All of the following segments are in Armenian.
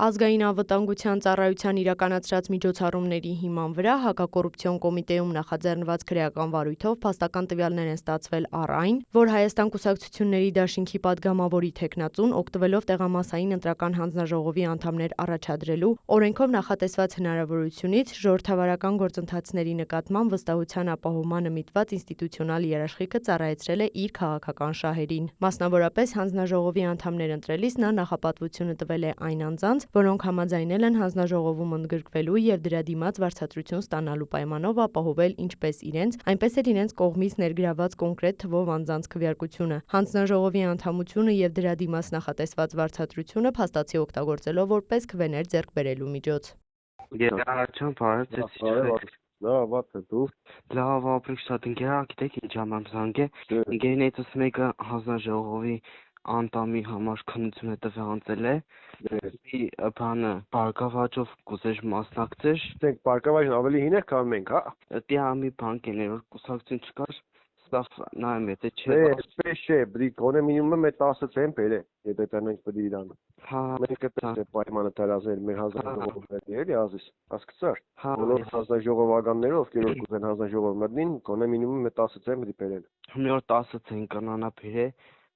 Ազգային անվտանգության ծառայության իրականացրած միջոցառումների հիման վրա հակակոռուպցիոն կոմիտեում նախաձեռնված քրեական վարույթով փաստական տվյալներ են ստացվել առ այն, որ Հայաստան կուսակցությունների դաշինքի падգամավորի թեկնածուն օգտվելով տեղամասային ընտրական հանձնաժողովի անդամներ առաջադրելու օրենքով նախատեսված հնարավորությունից ժողովրդավարական գործընթացների նկատմամբ վստահության ապահովմանը միտված ինստիտուցիոնալ երաշխիքը ծառայեցրել է իր քաղաքական շահերին։ Մասնավորապես հանձնաժողովի անդամներ ընտրելիս նա նախապատվությունը տվել է այն անձանց, որոնք համաձայնել են հանձնաժողովում ընդգրկվելու եւ դրա դիմաց վարձատրություն ստանալու պայմանով ապահովել ինչպես իրենց, այնպես էլ իրենց կողմից ներգրաված կոնկրետ թվով անձանց քվեարկությունը, հանձնաժողովի անդամությունը եւ դրա դիմաց նախատեսված վարձատրությունը փաստացի օգտագործելով որպես քվեներ ձեռք բերելու միջոց։ Լավ, դու լավ ապրիք շատ ընկերա, գիտեք ինչ համանցանք է, ընկերներիցս մեկը հանձնաժողովի անդամի համար քննություն է տվանցել է, բանը բարգավաճով կուզեր մասնակցեր։ Դեք բարգավաճն ավելի հին է քան մենք, հա։ Դիա մի բանկ է որ կուսակցություն չկար, սա նայեմ եթե չէ։ Այսպես չէ, բրի գոնե մինիմումը մեր 10 ցեն բերե, եթե տանենք բրի իրան։ Հա, մենք է պայմանը տարածել մեր հանձնաժողովների, էլի ազիս, հասկացար։ Հա, բոլոր հանձնաժողովականները, ովքեր որ կուզեն հանձնաժողով մտնին, գոնե մինիմումը 10 ցեն բրի բերեն։ Մի օր 10 ցեն կանանա բերե։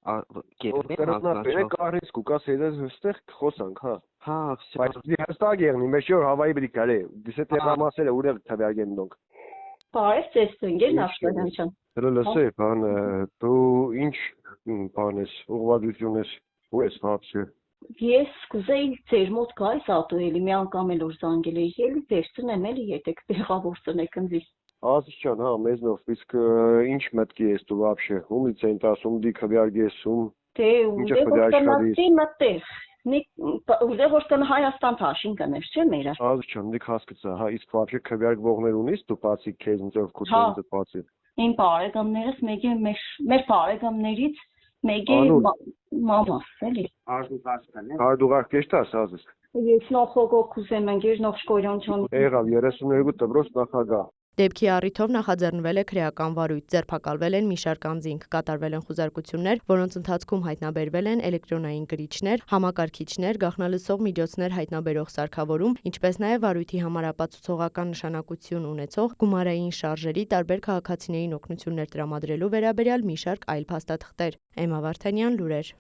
Կերնա կարից կուկաս հետը հստեղ խոսանք, հա։ Հա, բայց դի հստակ եղնի, մեջ որ հավայի բրի կարե, դիսե տեղամասերը ուր թվյարգեն դոնք։ Բարև ձեզ ընկեր Աշխարհյան։ Դրա լսե, բան, դու ինչ բան ես, ուղղվածություն ես, ու ես հարցը։ Ես կուզեի ձեր մոտ գայս ատոյելի մի անգամ էլ որ զանգել էի, էլի վերցնեմ էլի եկեք տեղավոր ծնեք ինձ։ Ազիջան, հա, մեզնով, իսկ ինչ մտքի ես դու вообще, ումից են տասում, դի քվյարգ ես, Դե ուզեղ որ տնը Հայաստան թաշին կներ, չէ՞ մեր։ Ազիջան, դիք հասկացա, հա, իսկ вообще քվյարգվողներ ունիս դու բացի քեզ ինձով քուցից բացի։ Իմ բարեկամներս մեկը մեր բարեկամներից մեկը մամաս, էլի։ Արդուղար կեշտաս ազիս։ Ես նոխոգով կուզեմ ընկեր Նողշկոյան չան։ Եղավ 32 դպրոց նախագահ։ Դեպքի առիթով նախաձեռնվել է քրեական վարույթ, ձերբակալվել են մի շարք անձինք, կատարվել են խուզարկություններ, որոնց ընթացքում հայտնաբերվել են էլեկտրոնային կրիչներ, համակարգիչներ, գաղտնալսող միջոցներ հայտնաբերող սարքավորում, ինչպես նաև վարույթի համար ապացուցողական նշանակություն ունեցող գումարային շարժերի տարբեր քաղաքացիներին օգնություններ տրամադրելու վերաբերյալ մի շարք այլ փաստաթղթեր։ Էմմա Վարդանյան, լուրեր։